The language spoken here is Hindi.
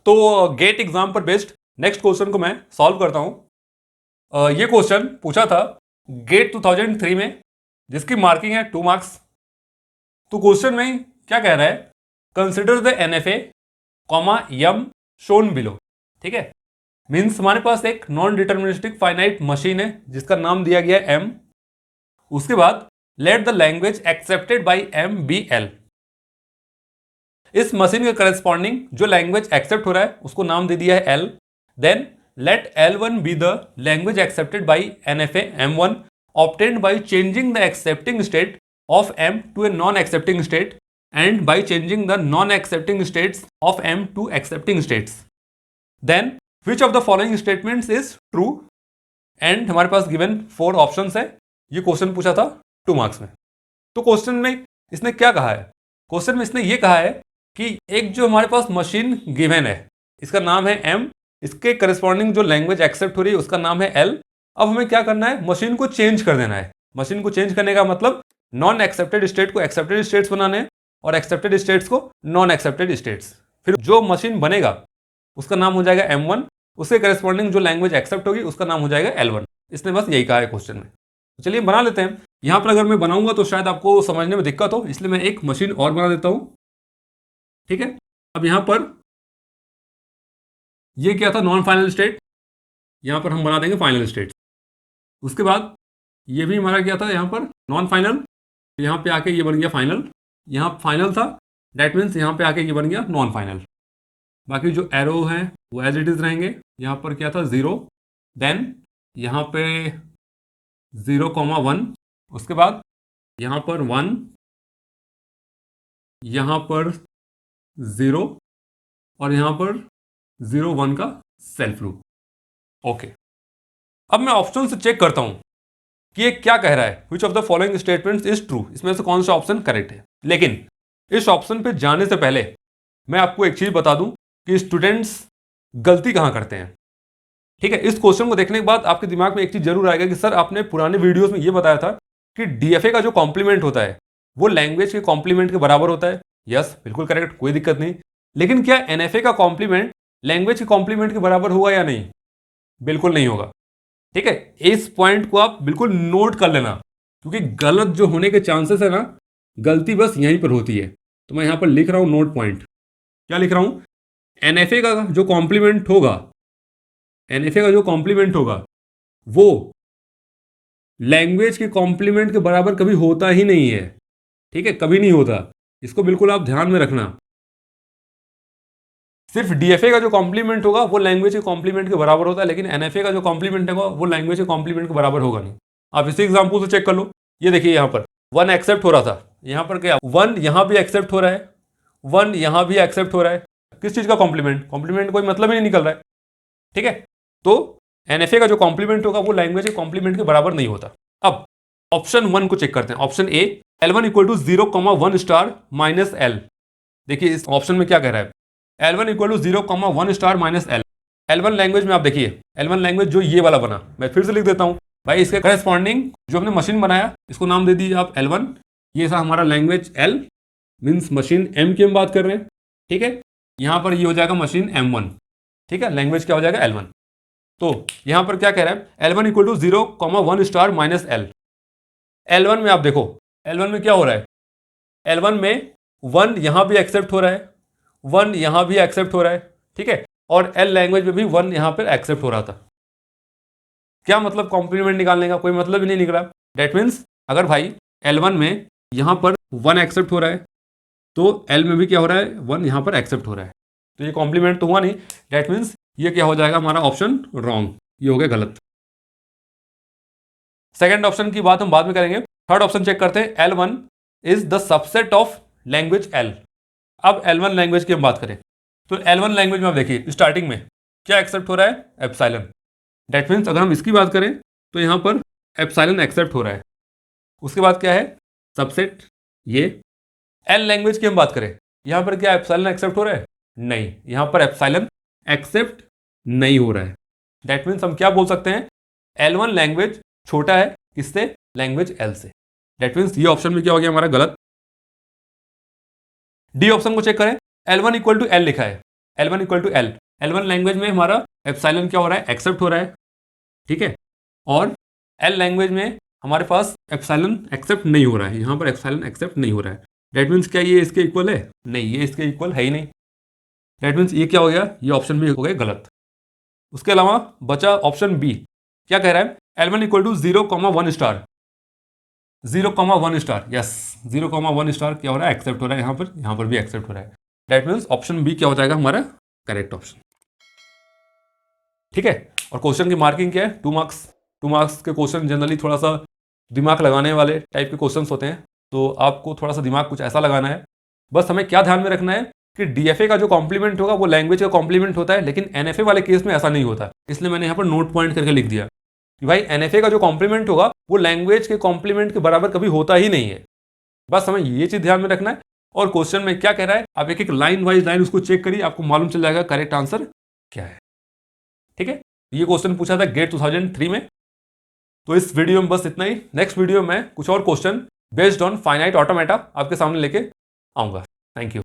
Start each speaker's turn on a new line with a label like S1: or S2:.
S1: तो गेट एग्जाम पर बेस्ड नेक्स्ट क्वेश्चन को मैं सॉल्व करता हूं। ये क्वेश्चन पूछा था गेट 2003 में, जिसकी मार्किंग है 2 मार्क्स। तो क्वेश्चन में क्या कह रहा है, consider the NFA comma M shown below. ठीक है, मीन्स हमारे पास एक नॉन डिटर्मिनिस्टिक फाइनाइट मशीन है जिसका नाम दिया गया है M। उसके बाद let the language accepted by M be L। इस मशीन के करस्पॉन्डिंग जो लैंग्वेज एक्सेप्ट हो रहा है उसको नाम दे दिया है L। Then let L1 be the language accepted by NFA M1 obtained by changing the accepting state of M to a non-accepting state and by changing the non-accepting states of M to accepting states. Then which of the following statements is true? And हमारे पास given 4 options है। ये क्वेश्चन पूछा था 2 मार्क्स में। तो क्वेश्चन में इसने क्या कहा है, क्वेश्चन में इसने ये कहा है कि एक जो हमारे पास मशीन गिवन है इसका नाम है M, इसके करस्पॉन्डिंग जो लैंग्वेज एक्सेप्ट हो रही है उसका नाम है L। अब हमें क्या करना है, मशीन को चेंज कर देना है। मशीन को चेंज करने का मतलब नॉन एक्सेप्टेड स्टेट को एक्सेप्टेड स्टेट्स बनाने हैं और एक्सेप्टेड स्टेट्स को नॉन एक्सेप्टेड स्टेट्स। फिर जो मशीन बनेगा उसका नाम हो जाएगा M1, उसके करस्पॉन्डिंग जो लैंग्वेज एक्सेप्ट होगी उसका नाम हो जाएगा L1। इसने बस यही कहा है क्वेश्चन में। तो चलिए बना लेते हैं। यहां पर अगर मैं बनाऊंगा तो शायद आपको समझने में दिक्कत हो, इसलिए मैं एक मशीन और बना देता हूं। ठीक है, अब यहां पर ये क्या था, नॉन फाइनल स्टेट, यहां पर हम बना देंगे फाइनल स्टेट। उसके बाद ये भी हमारा क्या था, यहाँ पर नॉन फाइनल, यहाँ पे आके ये बन गया फाइनल। यहाँ फाइनल था, डेट मीन्स यहाँ पे आके ये बन गया नॉन फाइनल। बाकी जो एरो है वो एज इट इज रहेंगे। यहाँ पर क्या था 0, देन यहाँ पे 0,1, उसके बाद यहाँ पर 1, यहाँ पर 0 और यहाँ पर 0,1 का सेल्फ लूप। ओके, अब मैं ऑप्शन से चेक करता हूं कि ये क्या कह रहा है, which of the following statements is true, इसमें से कौन सा ऑप्शन करेक्ट है। लेकिन इस ऑप्शन पे जाने से पहले मैं आपको एक चीज बता दूं कि स्टूडेंट्स गलती कहां करते हैं। ठीक है, इस क्वेश्चन को देखने के बाद आपके दिमाग में एक चीज जरूर आएगा कि सर आपने पुराने वीडियोस में ये बताया था कि DFA का जो कॉम्प्लीमेंट होता है वो लैंग्वेज के कॉम्प्लीमेंट के बराबर होता है। यस, बिल्कुल करेक्ट, कोई दिक्कत नहीं। लेकिन क्या NFA का कॉम्प्लीमेंट लैंग्वेज के कॉम्प्लीमेंट के बराबर होगा या नहीं? बिल्कुल नहीं होगा। ठीक है, इस पॉइंट को आप बिल्कुल नोट कर लेना, क्योंकि गलत जो होने के चांसेस है ना, गलती बस यहीं पर होती है। तो मैं यहां पर लिख रहा हूं नोट पॉइंट। क्या लिख रहा हूं, NFA का जो कॉम्प्लीमेंट होगा, NFA का जो कॉम्प्लीमेंट होगा वो लैंग्वेज के कॉम्प्लीमेंट के बराबर कभी होता ही नहीं है। ठीक है, कभी नहीं होता, इसको बिल्कुल आप ध्यान में रखना। सिर्फ DFA का जो कॉम्प्लीमेंट होगा वो लैंग्वेज के कॉम्प्लीमेंट के बराबर होता है, लेकिन NFA का जो कॉम्प्लीमेंट होगा वो लैंग्वेज के कॉम्प्लीमेंट के बराबर होगा नहीं। आप इसी एग्जांपल से चेक कर लो। ये देखिए, यहाँ पर 1 एक्सेप्ट हो रहा था, यहाँ पर क्या 1 यहाँ भी एक्सेप्ट हो रहा है, 1 यहाँ भी एक्सेप्ट हो रहा है। किस चीज का कॉम्प्लीमेंट, कॉम्प्लीमेंट कोई मतलब ही नहीं निकल रहा है। ठीक है, तो NFA का जो कॉम्प्लीमेंट होगा वो लैंग्वेज के कॉम्प्लीमेंट के बराबर नहीं होता। अब ऑप्शन 1 को चेक करते हैं। Option A, L1 equal to 0,1 star minus L। देखिए इस ऑप्शन में क्या कह रहा है, L1 equal to 0,1 star minus L। L1 language में आप देखिए, L1 लैंग्वेज जो ये वाला बना, मैं फिर से लिख देता हूं भाई, इसके करस्पॉन्डिंग जो हमने मशीन बनाया इसको नाम दे दीजिए आप L1। ये सा हमारा language L, means machine M की हम बात कर रहे हैं। ठीक है, यहां पर ये हो जाएगा मशीन M1। ठीक है, लैंग्वेज क्या हो जाएगा L1। तो यहां पर क्या कह रहा है, L1 equal to 0,1 star minus L। L1 में आप देखो, L1 में क्या हो रहा है, L1 में 1 यहां भी एक्सेप्ट हो रहा है, 1 यहां भी एक्सेप्ट हो रहा है। ठीक है, और L लैंग्वेज में भी 1 यहां पर एक्सेप्ट हो रहा था। क्या मतलब कॉम्प्लीमेंट निकालने का, कोई मतलब ही नहीं निकला। डेट मीन्स अगर भाई L1 में यहां पर 1 एक्सेप्ट हो रहा है तो L में भी क्या हो रहा है, 1 यहां पर एक्सेप्ट हो रहा है, तो ये कॉम्प्लीमेंट तो हुआ नहीं। डेट मीन्स ये क्या हो जाएगा हमारा ऑप्शन रॉन्ग, ये हो गया गलत। सेकेंड ऑप्शन की बात हम बाद में करेंगे। थर्ड ऑप्शन चेक करते हैं, L1 is the subset of language L। अब L1 लैंग्वेज की हम बात करें तो L1 लैंग्वेज में आप देखिए स्टार्टिंग में क्या एक्सेप्ट हो रहा है, एप्सिलॉन। डेट मीन्स अगर हम इसकी बात करें तो यहां पर एप्सिलॉन एक्सेप्ट हो रहा है। उसके बाद क्या है, सबसेट। ये L लैंग्वेज की हम बात करें, यहां पर क्या एप्सिलॉन एक्सेप्ट हो रहा है, नहीं, यहां पर एप्सिलॉन एक्सेप्ट नहीं हो रहा है। डेट मीन्स हम क्या बोल सकते हैं, L1 लैंग्वेज छोटा है किससे, लैंग्वेज L से। डेट मीन्स ये ऑप्शन में क्या हो गया हमारा गलत। डी ऑप्शन को चेक करें, L1 इक्वल टू L लिखा है, L1 equal to L, L1 language में हमारा एप्सिलॉन क्या हो रहा है, एक्सेप्ट हो रहा है, ठीक है, और L लैंग्वेज में हमारे पास एप्सिलॉन एक्सेप्ट नहीं हो रहा है, यहाँ पर एप्सिलॉन एक्सेप्ट नहीं हो रहा है। डेट मीन्स क्या ये इसके इक्वल है? नहीं, ये इसके इक्वल है ही नहीं। डेट मीन्स ये क्या हो गया, ये ऑप्शन भी हो गया गलत। उसके अलावा बचा ऑप्शन बी, क्या कह रहा है, L1 equal to 0,1 star, 0,1 star, yes 0,1 star क्या हो रहा है, एक्सेप्ट हो रहा है, यहाँ पर भी एक्सेप्ट हो रहा है। डेट मीन्स ऑप्शन बी क्या हो जाएगा हमारा करेक्ट ऑप्शन, ठीक है। और क्वेश्चन की मार्किंग क्या है, 2 मार्क्स। 2 मार्क्स के क्वेश्चन जनरली थोड़ा सा दिमाग लगाने वाले टाइप के क्वेश्चंस होते हैं, तो आपको थोड़ा सा दिमाग कुछ ऐसा लगाना है। बस हमें क्या ध्यान में रखना है कि डीएफए का जो कॉम्प्लीमेंट होगा वो लैंग्वेज का कॉम्प्लीमेंट होता है, लेकिन एनएफए वाले केस में ऐसा नहीं होता। इसलिए मैंने यहाँ पर नोट पॉइंट करके लिख दिया कि भाई एनएफए का जो कॉम्प्लीमेंट होगा वो लैंग्वेज के कॉम्प्लीमेंट के बराबर कभी होता ही नहीं है। बस हमें ये चीज ध्यान में रखना है। और क्वेश्चन में क्या कह रहा है, आप एक एक लाइन वाइज लाइन उसको चेक करिए, आपको मालूम चल जाएगा करेक्ट आंसर क्या है, ठीक है। ये क्वेश्चन पूछा था गेट 2003 में। तो इस वीडियो में बस इतना ही। नेक्स्ट वीडियो में कुछ और question based on finite automata आपके सामने लेके आऊंगा। Thank you.